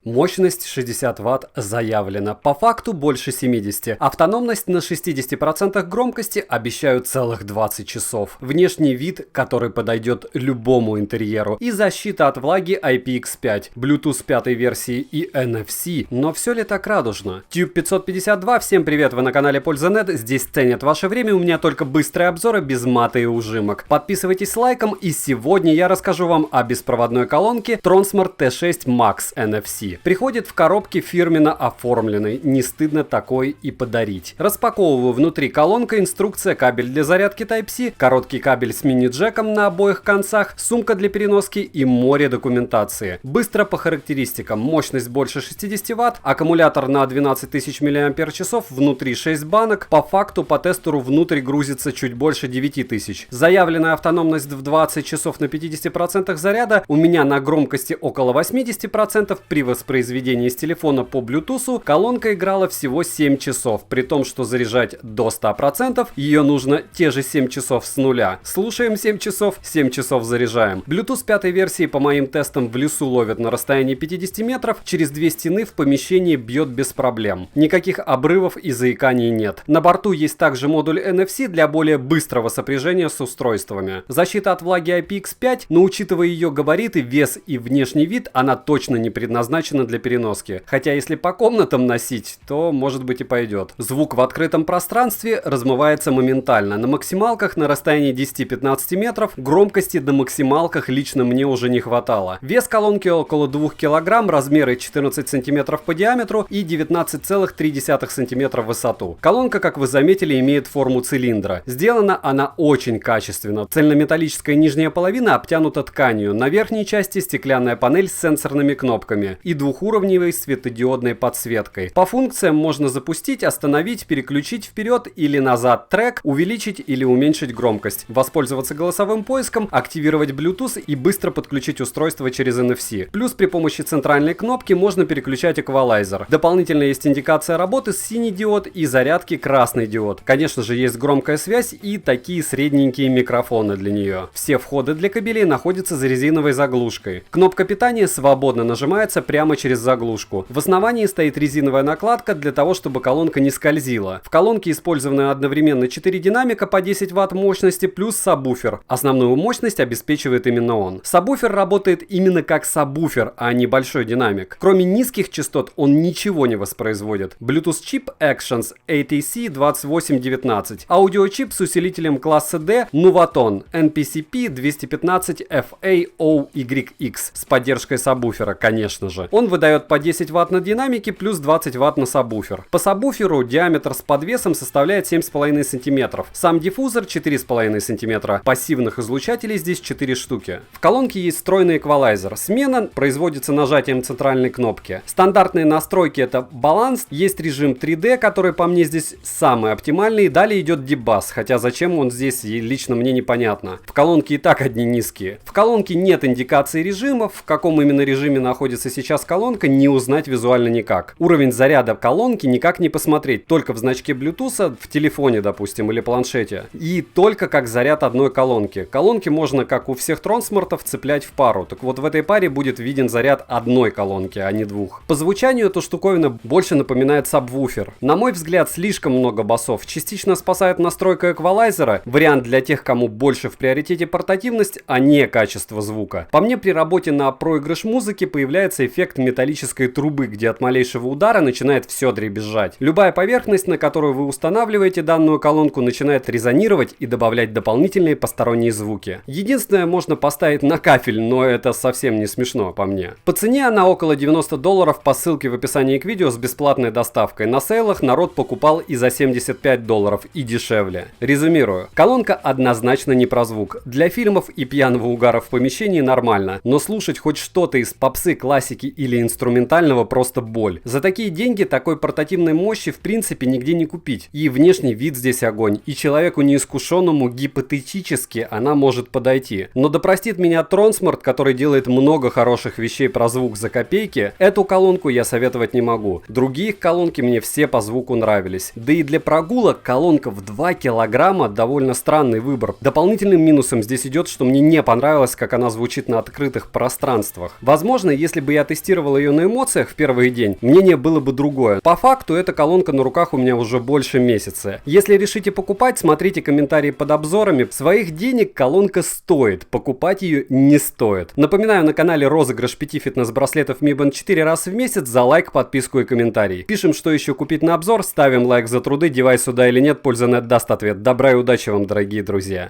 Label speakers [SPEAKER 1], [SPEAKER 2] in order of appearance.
[SPEAKER 1] Мощность 60 Вт заявлена, по факту больше 70. Автономность на 60% громкости обещают целых 20 часов. Внешний вид, который подойдет любому интерьеру. И защита от влаги IPX5, Bluetooth 5 версии и NFC. Но все ли так радужно? Tube 552, всем привет, вы на канале Польза.нет. Здесь ценят ваше время, у меня только быстрые обзоры без мата и ужимок. Подписывайтесь лайком, и сегодня я расскажу вам о беспроводной колонке Tronsmart T6 Max NFC. Приходит в коробке фирменно оформленной, не стыдно такой и подарить. Распаковываю внутри колонка, инструкция, кабель для зарядки Type-C, короткий кабель с мини-джеком на обоих концах, сумка для переноски и море документации. Быстро по характеристикам: мощность больше 60 Вт, аккумулятор на 12 тысяч мАч, внутри 6 банок, по факту по тестеру внутрь грузится чуть больше 9000. Заявленная автономность в 20 часов на 50% заряда, у меня на громкости около 80%, при воспроизведении с телефона по Bluetooth колонка играла всего 7 часов, при том, что заряжать до 100% ее нужно те же 7 часов с нуля. Слушаем 7 часов заряжаем. Bluetooth 5 версии по моим тестам в лесу ловит на расстоянии 50 метров, через две стены в помещении бьет без проблем. Никаких обрывов и заиканий нет. На борту есть также модуль NFC для более быстрого сопряжения с устройствами. Защита от влаги IPX5, но учитывая ее габариты, вес и внешний вид, она точно не предназначена для переноски. Хотя если по комнатам носить, то может быть и пойдет. Звук в открытом пространстве размывается моментально. На максималках на расстоянии 10-15 метров громкости до максималках лично мне уже не хватало. Вес колонки около 2 кг, размеры 14 см по диаметру и 19,3 см в высоту. Колонка, как вы заметили, имеет форму цилиндра. Сделана она очень качественно. Цельнометаллическая нижняя половина обтянута тканью. На верхней части стеклянная панель с сенсорными кнопками и двухуровневой светодиодной подсветкой. По функциям можно запустить, остановить, переключить вперед или назад трек, увеличить или уменьшить громкость, воспользоваться голосовым поиском, активировать Bluetooth и быстро подключить устройство через NFC. Плюс при помощи центральной кнопки можно переключать эквалайзер. Дополнительно есть индикация работы синий диод и зарядки красный диод. Конечно же, есть громкая связь и такие средненькие микрофоны для нее. Все входы для кабелей находятся за резиновой заглушкой. Кнопка питания свободно нажимается прямо через заглушку. В основании стоит резиновая накладка для того, чтобы колонка не скользила. В колонке использованы одновременно 4 динамика по 10 Вт мощности плюс сабвуфер. Основную мощность обеспечивает именно он. Сабвуфер работает именно как сабвуфер, а не большой динамик. Кроме низких частот он ничего не воспроизводит. Bluetooth чип Actions ATC2819. Аудиочип с усилителем класса D Nuvoton NPCP 215 FA-OYX с поддержкой сабвуфера, конечно же. Он выдает по 10 Вт на динамике плюс 20 Вт на сабвуфер. По сабвуферу диаметр с подвесом составляет 7,5 см. Сам диффузор 4,5 см. Пассивных излучателей здесь 4 штуки. В колонке есть встроенный эквалайзер. Смена производится нажатием центральной кнопки. Стандартные настройки — это баланс, есть режим 3D, который по мне здесь самый оптимальный. Далее идет дебасс, хотя зачем он здесь лично мне непонятно. В колонке и так одни низкие. В колонке нет индикации режимов, в каком именно режиме находится сейчас колонка, не узнать визуально никак. Уровень заряда колонки никак не посмотреть, только в значке Bluetooth, в телефоне, допустим, или планшете. И только как заряд одной колонки. Колонки можно, как у всех Трonsмартов, цеплять в пару. Так вот, в этой паре будет виден заряд одной колонки, а не двух. По звучанию эта штуковина больше напоминает сабвуфер. На мой взгляд, слишком много басов. Частично спасает настройка эквалайзера, вариант для тех, кому больше в приоритете портативность, а не качество звука. По мне, при работе на проигрыш музыки появляется эффект металлической трубы, где от малейшего удара начинает все дребезжать. Любая поверхность, на которую вы устанавливаете данную колонку, начинает резонировать и добавлять дополнительные посторонние звуки. Единственное, можно поставить на кафель, но это совсем не смешно по мне. По цене она около $90 по ссылке в описании к видео с бесплатной доставкой. На сейлах народ покупал и за $75 и дешевле. Резюмирую. Колонка однозначно не про звук. Для фильмов и пьяного угара в помещении нормально, но слушать хоть что-то из попсы, классики или инструментального просто боль. За такие деньги такой портативной мощи в принципе нигде не купить. И внешний вид здесь огонь. И человеку неискушенному гипотетически она может подойти. Но да простит меня Tronsmart, который делает много хороших вещей про звук за копейки, эту колонку я советовать не могу. Другие колонки мне все по звуку нравились. Да и для прогулок колонка в 2 килограмма довольно странный выбор. Дополнительным минусом здесь идет, что мне не понравилось, как она звучит на открытых пространствах. Возможно, если бы я тестировал тестировал ее на эмоциях в первый день, мнение было бы другое. По факту эта колонка на руках у меня уже больше месяца. Если решите покупать, смотрите комментарии под обзорами. Своих денег колонка стоит, покупать ее не стоит. Напоминаю, на канале розыгрыш 5 фитнес-браслетов Mi Band 4 раз в месяц за лайк, подписку и комментарий. Пишем, что еще купить на обзор, ставим лайк за труды, девайс сюда или нет, Пользанет даст ответ. Добра и удачи вам, дорогие друзья!